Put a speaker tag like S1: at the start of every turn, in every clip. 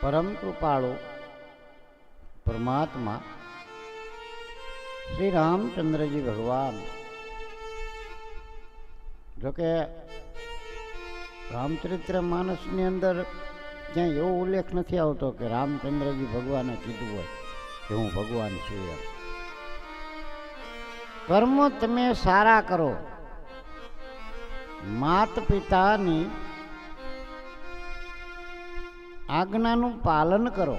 S1: પરમ કૃપાળુ પરમાત્મા શ્રી રામચંદ્રજી ભગવાન. જોકે રામચરિત્ર માનસની અંદર ક્યાંય એવો ઉલ્લેખ નથી આવતો કે રામચંદ્રજી ભગવાને કીધું હોય કે હું ભગવાન છું એમ. કર્મ તમે સારા કરો, માત પિતાની આજ્ઞાનું પાલન કરો,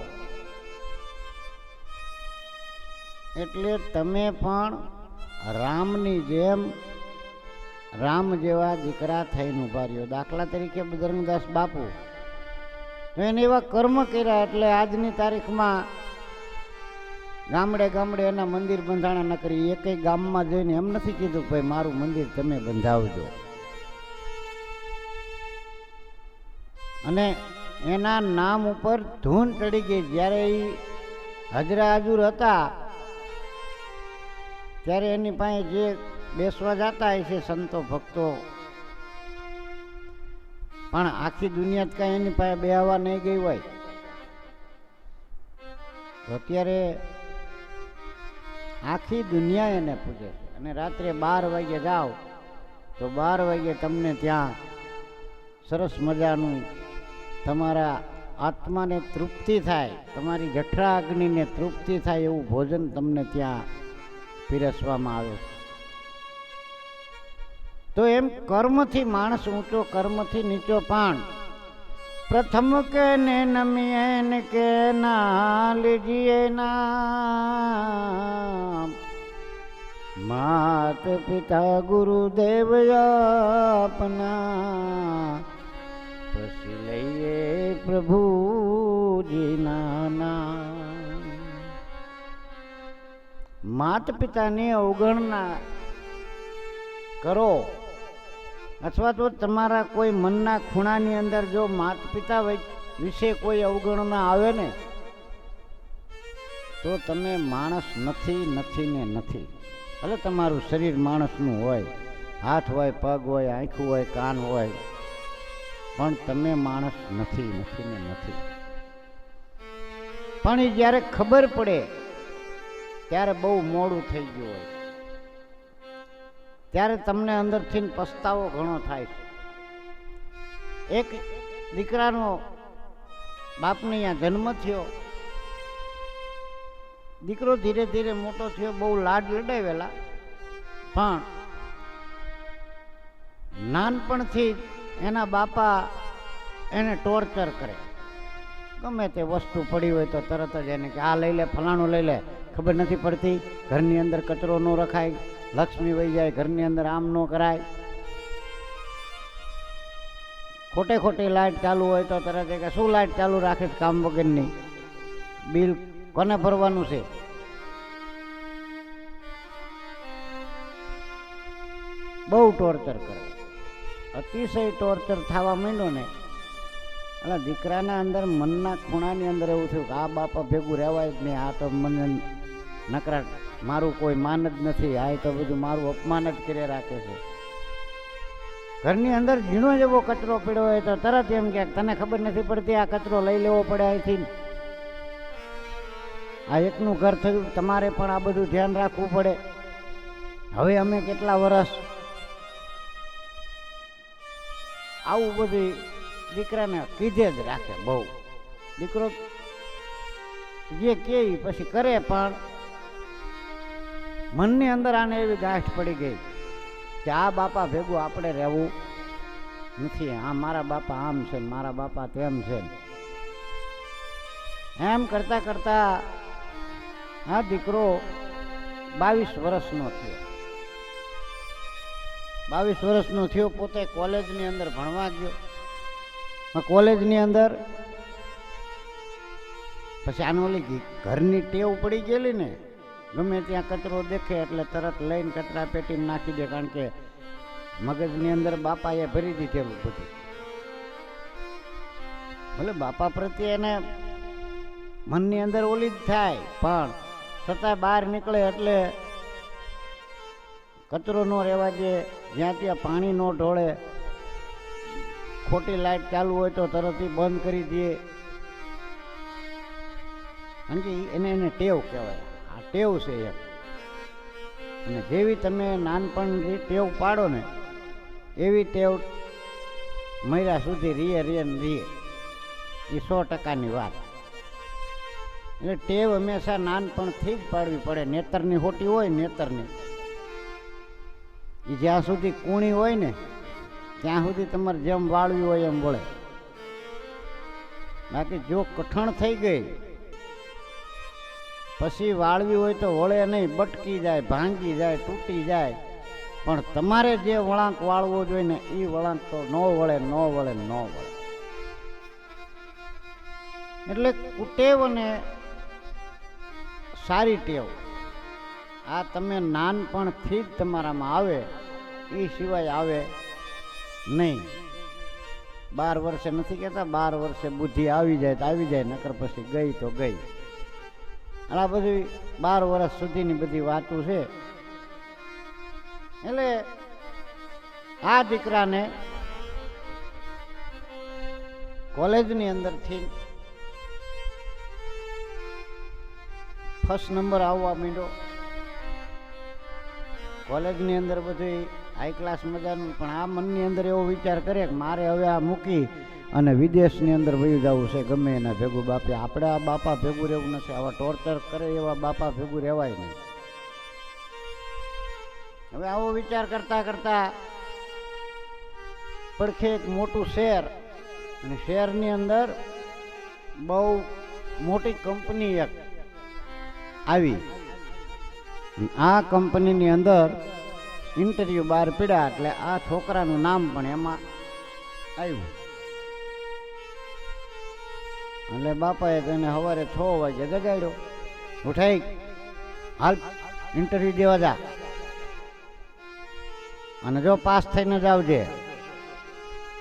S1: એટલે તમે પણ રામની જેમ રામ જેવા દીકરા થઈને ઉભા રહ્યો. દાખલા તરીકે બજરંગદાસ બાપુ તો એને એવા કર્મ કર્યા એટલે આજની તારીખમાં ગામડે ગામડે એના મંદિર બંધાણા ન કરી. એકેય ગામમાં જઈને એમ નથી કીધું ભાઈ મારું મંદિર તમે બંધાવજો. અને એના નામ ઉપર ધૂન ચડી ગઈ. જ્યારે એ હાજરા હાજુર હતા ત્યારે એની પાસે જે બેસવા જતા હશે સંતો ભક્તો, પણ આખી દુનિયા કાંઈ એની પાસે બેહવા નહીં ગઈ હોય. તો અત્યારે આખી દુનિયા એને પૂછે છે. અને રાત્રે 12 વાગે જાઓ તો 12 વાગે તમને ત્યાં સરસ મજાનું તમારા આત્માને તૃપ્તિ થાય, તમારી જઠરા અગ્નિને તૃપ્તિ થાય એવું ભોજન તમને ત્યાં પીરસવામાં આવે. તો એમ કર્મથી માણસ ઊંચો, કર્મથી નીચો. પણ પ્રથમ કે ને નમીએ ને કે ના લીજીએ ના, માત પિતા ગુરુદેવ આપના, પછી લઈએ પ્રભુજી નાના. માત પિતાની અવગણના કરો, અથવા તો તમારા કોઈ મનના ખૂણાની અંદર જો માત પિતા વિશે કોઈ અવગણના આવે ને તો તમે માણસ નથી, નથી ને નથી. ભલે તમારું શરીર માણસનું હોય, હાથ હોય, પગ હોય, આંખું હોય, કાન હોય, પણ તમે માણસ નથી, નથી ને નથી. પણ એ જ્યારે ખબર પડે ત્યારે બહુ મોડું થઈ ગયું હોય, ત્યારે તમને અંદરથી પસ્તાવો ઘણો થાય છે. એક દીકરાનો બાપને અહીંયા જન્મ થયો, દીકરો ધીરે ધીરે મોટો થયો, બહુ લાડ લડાવેલા, પણ નાનપણથી એના બાપા એને ટોર્ચર કરે. ગમે તે વસ્તુ પડી હોય તો તરત જ એને કે આ લઈ લે, ફલાણું લઈ લે. ખબર નથી પડતી, ઘરની અંદર કચરો ન રખાય, લક્ષ્મી વહી જાય, ઘરની અંદર આમ ન કરાય. ખોટે ખોટી લાઇટ ચાલુ હોય તો તરત કે શું લાઇટ ચાલુ રાખે કામ વગરની, બિલ કોને ભરવાનું છે. બહુ ટોર્ચર કરે, અતિશય ટોર્ચર થવા માંડ્યો ને એટલે દીકરાના અંદર મનના ખૂણાની અંદર એવું થયું કે આ બાપા ભેગું રહેવાય જ નહીં, આ તો મને નકરા મારું કોઈ માન જ નથી, આ તો બધું મારું અપમાન જ કરી રાખે છે. ઘરની અંદર ઝીણો જેવો કચરો પડ્યો હોય તો તરત એમ કે તને ખબર નથી પડતી, આ કચરો લઈ લેવો પડે અહીંથી, આ એકનું ઘર થયું, તમારે પણ આ બધું ધ્યાન રાખવું પડે. હવે અમે કેટલા વર્ષ આવું બધું દીકરાને કીધે જ રાખે. બહુ દીકરો જે કે પછી કરે, પણ મનની અંદર આને એવી ગાંઠ પડી ગઈ કે આ બાપા ભેગું આપણે રહેવું નથી, આ મારા બાપા આમ છે, મારા બાપા તેમ છે. એમ કરતા કરતા આ દીકરો 22 વર્ષનો થયો. 22 વર્ષનો થયો, પોતે કોલેજની અંદર ભણવા ગયો. કોલેજની અંદર પછી આનો ઓલી ઘરની ટેવ પડી ગયેલી ને, ગમે ત્યાં કચરો દેખે એટલે તરત લઈને કચરા પેટીમાં નાખી દે, કારણ કે મગજની અંદર બાપાએ ભરી દીધેલું બધું. ભલે બાપા પ્રત્યે એને મનની અંદર ઓલી જ થાય, પણ છતાં બહાર નીકળે એટલે કચરો ન રહેવા દે, જ્યાં ત્યાં પાણી ન ઢોળે, ખોટી લાઇટ ચાલુ હોય તો તરત બંધ કરી દે. કારણ કે એને ટેવ કહેવાય. આ ટેવ છે એમ. અને જેવી તમે નાનપણની ટેવ પાડો ને એવી ટેવ મર્યા સુધી રીએ ને રીએ. એ 100%ની વાત. એટલે ટેવ હંમેશા નાનપણથી જ પાડવી પડે. નેતરની હોટી હોય નેતરની, એ જ્યાં સુધી કૂણી હોય ને ત્યાં સુધી તમારે જેમ વાળવી હોય એમ વળે. બાકી જો કઠણ થઈ ગઈ પછી વાળવી હોય તો વળે નહીં, બટકી જાય, ભાંગી જાય, તૂટી જાય. પણ તમારે જે વળાંક વાળવો જોઈએ ને એ વળાંક તો ન વળે. એટલે કુટેવ અને સારી ટેવ આ તમે નાનપણથી જ તમારામાં આવે, એ સિવાય આવે નહીં. 12 વર્ષે નથી કહેતા, 12 વર્ષે બુદ્ધિ આવી જાય તો આવી જાય, નકર પછી ગઈ તો ગઈ. આ બધી 12 વર્ષ સુધીની બધી વાતો છે. એટલે આ દીકરાને કોલેજની અંદરથી ફર્સ્ટ નંબર આવવા માંડ્યો. કોલેજની અંદર બધું હાઈ ક્લાસ મજાનું. પણ આ મનની અંદર એવો વિચાર કરે કે મારે હવે આ મૂકી અને વિદેશની અંદર વયું જવું છે ગમે એના ભેગું. બાપે આપણે આ બાપા ભેગું રહેવું નથી. આવા ટોર્ચર કરે એવા બાપા ભેગું રહેવાય નહીં. હવે આવો વિચાર કરતા કરતા પડખે એક મોટું શહેર, અને શહેરની અંદર બહુ મોટી કંપની એક આવી. આ કંપનીની અંદર ઇન્ટરવ્યુ બહાર પડ્યા એટલે આ છોકરાનું નામ પણ એમાં આવ્યું. એટલે બાપાએ તેને સવારે 6 વાગે જગાડ્યો. ઉઠાઈ, હાલ ઇન્ટરવ્યુ દેવા જા, અને જો પાસ થઈને જ આવજે.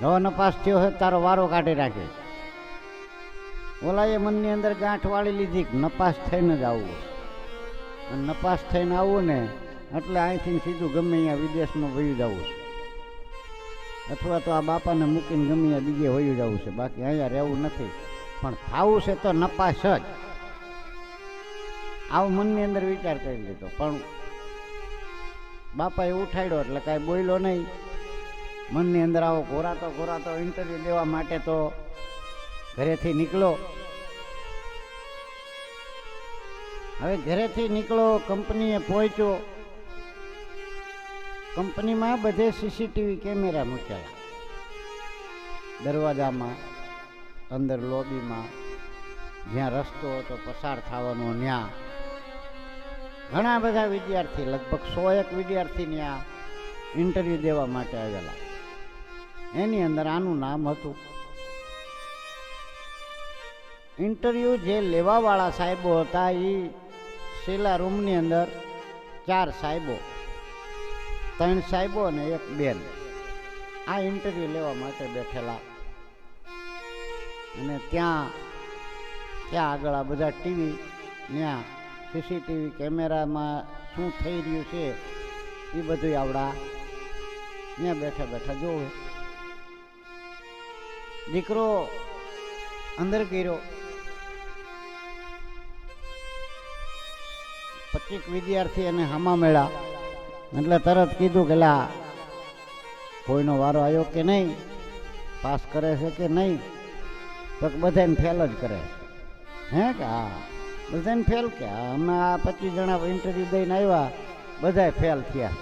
S1: જો ન પાસ થયો હોય તારો વારો કાઢી રાખે. ઓલાએ મનની અંદર ગાંઠ વાળી લીધી કે નપાસ થઈને જ આવવું. અને નપાસ થઈને આવવું ને એટલે અહીંથી સીધું ગમે અહીંયા વિદેશમાં વયું જવું છે, અથવા તો આ બાપાને મૂકીને ગમે અહીંયા બીજે વયું જવું છે. બાકી અહીંયા રહેવું નથી. પણ થવું છે તો નપાસ જ. આવો મનની અંદર વિચાર કરી લીધો. પણ બાપાએ ઉઠાડ્યો એટલે કાંઈ બોલ્યો નહીં. મનની અંદર આવો ઘોરાતો ઇન્ટરવ્યુ દેવા માટે તો ઘરેથી નીકળો. હવે ઘરેથી નીકળો, કંપનીએ પહોંચ્યો. કંપનીમાં બધે સીસીટીવી કેમેરા મૂકેલા, દરવાજામાં, અંદર લોબીમાં, જ્યાં રસ્તો હતો પસાર થવાનો ત્યાં ઘણા બધા વિદ્યાર્થી, લગભગ 101 વિદ્યાર્થી ત્યાં ઇન્ટરવ્યુ દેવા માટે આવેલા. એની અંદર આનું નામ હતું. ઇન્ટરવ્યુ જે લેવાવાળા સાહેબો હતા એ સેલા રૂમની અંદર 4 સાહેબો, 3 સાહેબો અને 1 બેન આ ઇન્ટરવ્યુ લેવા માટે બેઠેલા. અને ત્યાં આગળ આ બધા ટીવી, ત્યાં સીસીટીવી કેમેરામાં શું થઈ રહ્યું છે એ બધું આવડા ત્યાં બેઠા જોવે. દીકરો અંદર ગયો. 25 વિદ્યાર્થી એને હામા મેળા એટલે તરત કીધું કે લા કોઈનો વારો આવ્યો કે નહીં, પાસ કરે છે કે નહીં? તો બધાને ફેલ જ કરે. હે કે હા, બધાને ફેલ કે અમે આ 25 જણા ઇન્ટરવ્યુ દઈને આવ્યા, બધા ફેલ થયા.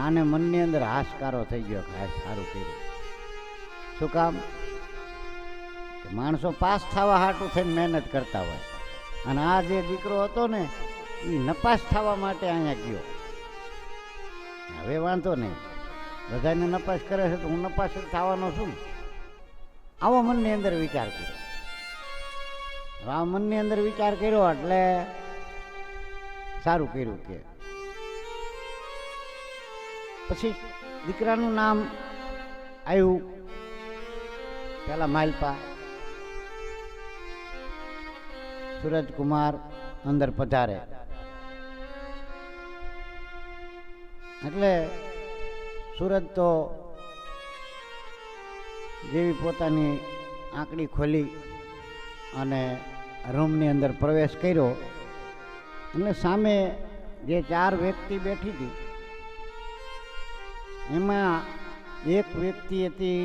S1: આને મનની અંદર હાશકારો થઈ ગયો કે આ સારું કર્યું. શું કામ? કે માણસો પાસ થવા હાટું થઈને મહેનત કરતા હોય, અને આ જે દીકરો હતો ને એ નપાસ થવા માટે અહીંયા ગયો. હવે વાંધો નહીં, બધાને નપાસ કરે છે તો હું નપાસ જ થવાનો છું. આવો મનની અંદર વિચાર કર્યો. આ મનની અંદર વિચાર કર્યો એટલે સારું કર્યું. કે પછી દીકરાનું નામ આવ્યું પેલા માલપા. સૂરજકુમાર અંદર પધારે એટલે સૂરજ તો જેવી પોતાની આંકડી ખોલી અને રૂમની અંદર પ્રવેશ કર્યો એટલે સામે જે 4 વ્યક્તિ બેઠી હતી એમાં એક વ્યક્તિ હતી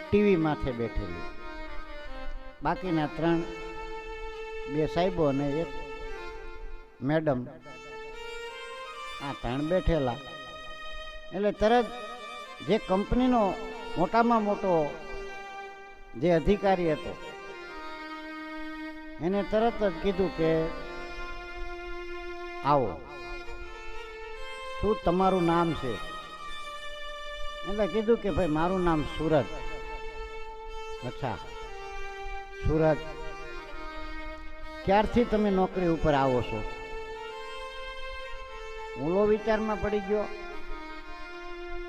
S1: ટીવી માથે બેઠેલી, બાકીના 2 સાહેબો અને એક મેડમ, આ 3 બેઠેલા. એટલે તરત જે કંપનીનો મોટામાં મોટો જે અધિકારી હતો એને તરત જ કીધું કે આવો, શું તમારું નામ છે? એટલે કીધું કે ભાઈ મારું નામ સુરજ. અચ્છા સુરજ, ક્યારથી તમે નોકરી ઉપર આવો છો? ઓલો વિચારમાં પડી ગયો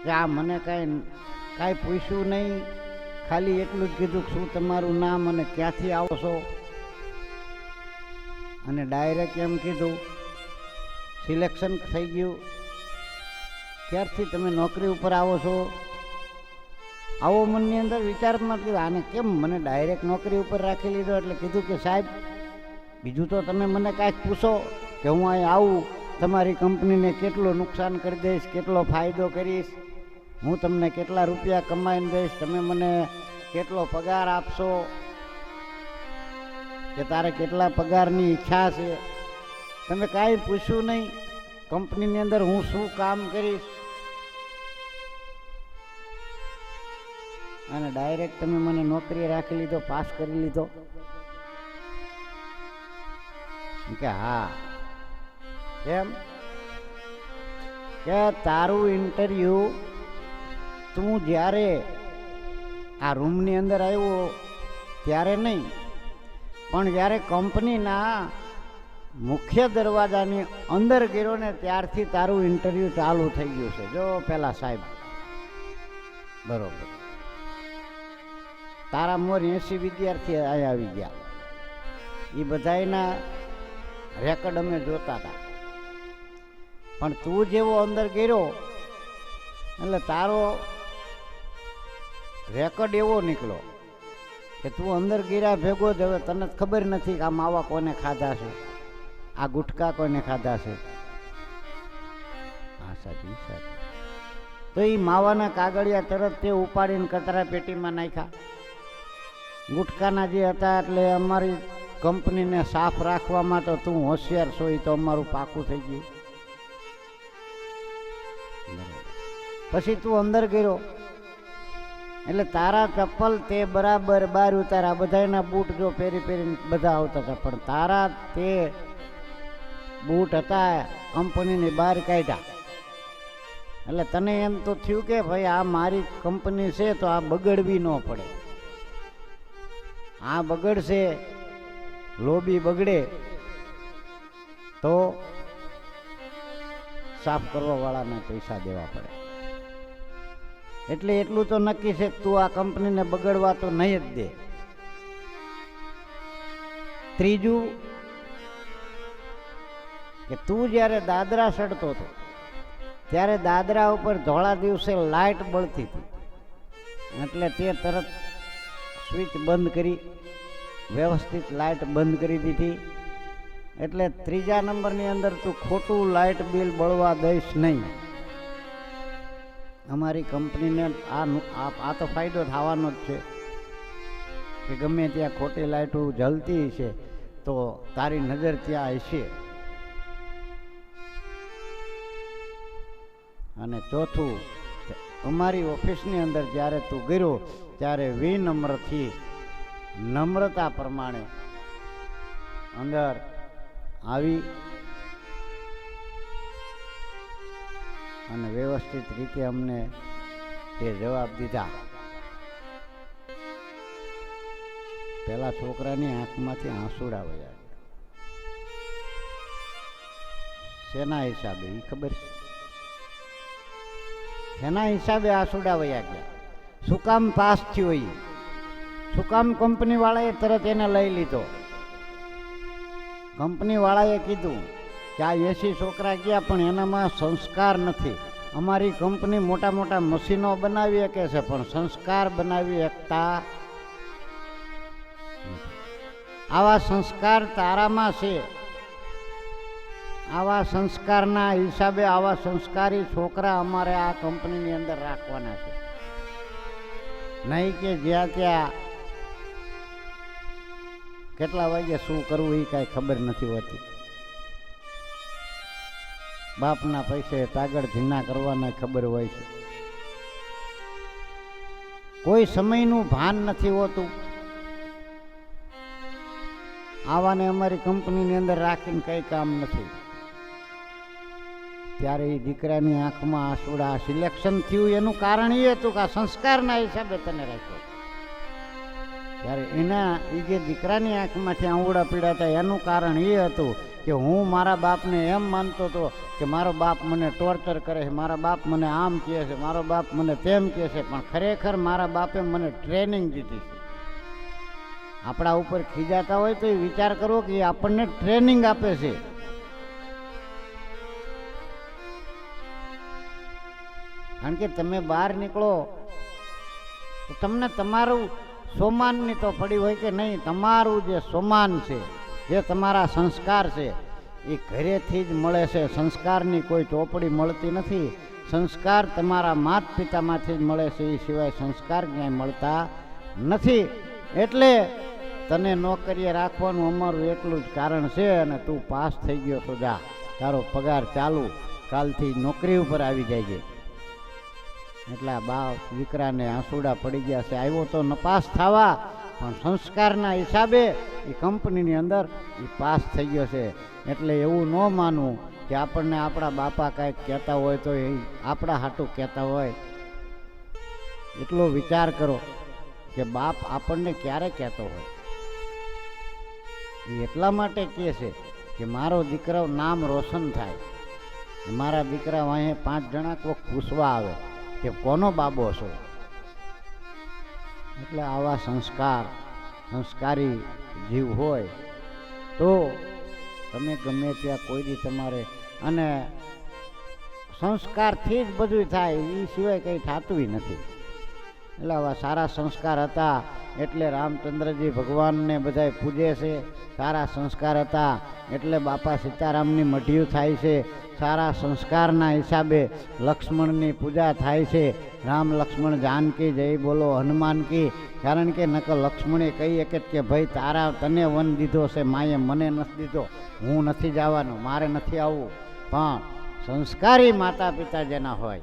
S1: કે આ મને કાંઈ પૂછ્યું નહીં, ખાલી એટલું જ કીધું કે શું તમારું નામ અને ક્યાંથી આવો છો, અને ડાયરેક્ટ એમ કીધું સિલેક્શન થઈ ગયું. ક્યારથી તમે નોકરી ઉપર આવો છો? આવો મનની અંદર વિચારમાં કીધું આને કેમ મને ડાયરેક્ટ નોકરી ઉપર રાખી લીધો. એટલે કીધું કે સાહેબ બીજું તો તમે મને કાંઈક પૂછો કે હું અહીં આવું, તમારી કંપનીને કેટલું નુકસાન કરી દઈશ, કેટલો ફાયદો કરીશ, હું તમને કેટલા રૂપિયા કમાઈને દઈશ, તમે મને કેટલો પગાર આપશો, કે તારે કેટલા પગારની ઈચ્છા છે. તમે કાંઈ પૂછ્યું નહીં. કંપનીની અંદર હું શું કામ કરીશ અને ડાયરેક્ટ તમે મને નોકરી રાખી લીધો, પાસ કરી લીધો. કે હા, કેમ કે તારું ઇન્ટરવ્યુ તું જ્યારે આ રૂમની અંદર આવ્યો ત્યારે નહીં, પણ જ્યારે કંપનીના મુખ્ય દરવાજાની અંદર ગયો ને ત્યારથી તારું ઇન્ટરવ્યુ ચાલુ થઈ ગયું છે. જો પેલા સાહેબ બરોબર, તારા મોર 80 વિદ્યાર્થી અહીંયા આવી ગયા, એ બધાના રેકોર્ડ અમે જોતા હતા, પણ તું જેવો અંદર ગયો એટલે તારો રેકોર્ડ એવો નીકળ્યો કે તું અંદર ગીરા ભેગો જ. હવે તને ખબર નથી કે આ માવા કોને ખાધા છે, આ ગુટકા કોને ખાધા છે. હા સાચી સાચી. તો એ માવાના કાગળિયા તરત તે ઉપાડીને કચરા પેટીમાં નાખ્યા. ગુટકાના જે હતા એટલે અમારી કંપનીને સાફ રાખવામાં તો તું હોશિયાર છો, એ તો અમારું પાકું થઈ ગયું. પછી તું અંદર ગયો એટલે તારા ચપ્પલ તે બરાબર બહાર ઉતાર્યા. બધાના બૂટ જો પહેરી પહેરીને બધા આવતા હતા, પણ તારા તે બૂટ હતા કંપનીની બહાર કાઢ્યા. એટલે તને એમ તો થયું કે ભાઈ આ મારી કંપની છે તો આ બગડવી ન પડે, આ બગડશે, લોબી બગડે તો સાફ કરવા વાળાને પૈસા દેવા પડે. એટલે એટલું તો નક્કી છે કે તું આ કંપનીને બગડવા તો નહીં જ દે. ત્રીજું કે તું જ્યારે દાદરા ચડતો હતો ત્યારે દાદરા ઉપર ધોળા દિવસે લાઇટ બળતી હતી, એટલે તે તરત સ્વિચ બંધ કરી, વ્યવસ્થિત લાઇટ બંધ કરી દીધી. એટલે 3જા નંબરની અંદર તું ખોટું લાઇટ બિલ બળવા દઈશ નહીં. અમારી કંપનીને આ તો ફાયદો થવાનો જ છે કે ગમે ત્યાં ખોટી લાઇટો જલતી છે તો તારી નજર ત્યાં હશે. અને ચોથું, અમારી ઓફિસની અંદર જ્યારે તું ગયો ત્યારે વિનમ્રથી નમ્રતા પ્રમાણે અંદર આવી અને વ્યવસ્થિત રીતે અમને તે જવાબ દીધા. પેલા છોકરાની આંખમાંથી આંસુડા વળ્યા. શેના હિસાબે એ ખબર છે? શેના હિસાબે આંસુડા વળ્યા ગયા? શું કામ પાસ થયો એ? શું કામ કંપની વાળાએ તરત એને લઈ લીધો? કંપની વાળાએ કીધું કે આ 80 છોકરા ગયા પણ એનામાં સંસ્કાર નથી. અમારી કંપની મોટા મોટા મશીનો બનાવી શકે છે પણ સંસ્કાર બનાવી શકતા. આવા સંસ્કાર તારામાં છે, આવા સંસ્કારના હિસાબે આવા સંસ્કારી છોકરા અમારે આ કંપનીની અંદર રાખવાના છે. નહીં કે જ્યાં ત્યાં કેટલા વાગે શું કરવું એ કાંઈ ખબર નથી હોતી. બાપના પૈસે તાગડ ધીના કરવાના ખબર હોય છે. કોઈ સમયનું ભાન નથી હોતું. આવાને અમારી કંપનીની અંદર રાખીને કંઈ કામ નથી. ત્યારે એ દીકરાની આંખમાં આંસુડા. સિલેક્શન થયું એનું કારણ એ હતું કે આ સંસ્કારના હિસાબે તને રાખ્યો. ત્યારે એના એ જે દીકરાની આંખમાંથી આંવડા પીડાતા એનું કારણ એ હતું કે હું મારા બાપને એમ માનતો હતો કે મારો બાપ મને ટોર્ચર કરે છે, મારા બાપ મને આમ કહે છે, મારો બાપ મને તેમ કહે છે. પણ ખરેખર મારા બાપે મને ટ્રેનિંગ દીધી છે. આપણા ઉપર ખીજાતા હોય તો એ વિચાર કરવો કે એ આપણને ટ્રેનિંગ આપે છે. કારણ કે તમે બહાર નીકળો તો તમને તમારું સોમાનની તો પડી હોય કે નહીં. તમારું જે સોમાન છે, જે તમારા સંસ્કાર છે એ ઘરેથી જ મળે છે. સંસ્કારની કોઈ ચોપડી મળતી નથી. સંસ્કાર તમારા માત પિતામાંથી જ મળે છે, એ સિવાય સંસ્કાર ક્યાંય મળતા નથી. એટલે તને નોકરીએ રાખવાનું અમારું એટલું જ કારણ છે. અને તું પાસ થઈ ગયો તો જા, તારો પગાર ચાલુ, કાલથી નોકરી ઉપર આવી જાય છે. એટલે આ બાપ દીકરાને આંસુડા પડી ગયા છે. આવ્યો તો નપાસ થવા, પણ સંસ્કારના હિસાબે એ કંપનીની અંદર એ પાસ થઈ ગયો છે. એટલે એવું ન માનવું કે આપણને આપણા બાપા કાંઈક કહેતા હોય તો એ આપણા હાટું કહેતા હોય. એટલો વિચાર કરો કે બાપ આપણને ક્યારે કહેતો હોય. એ એટલા માટે કહે છે કે મારો દીકરો નામ રોશન થાય. મારા દીકરા અહીં 5 જણા કોઈક પૂછવા આવે કે કોનો બાબો છો. એટલે આવા સંસ્કારી જીવ હોય તો તમે ગમે ત્યાં કોઈ દી તમારે, અને સંસ્કારથી જ બધું થાય, એ સિવાય કંઈ થતું નથી. એટલે આવા સારા સંસ્કાર હતા એટલે રામચંદ્રજી ભગવાનને બધાય પૂજે છે. સારા સંસ્કાર હતા એટલે બાપા સીતારામની મઢિયું થાય છે. સારા સંસ્કારના હિસાબે લક્ષ્મણની પૂજા થાય છે. રામ લક્ષ્મણ જાનકી જય બોલો હનુમાન કી. કારણ કે નકર લક્ષ્મણે કહી શકે કે ભાઈ તને વન દીધો છે, માએ મને નથી દીધો, હું નથી જવાનો, મારે નથી આવવું. પણ સંસ્કારી માતા પિતા જેના હોય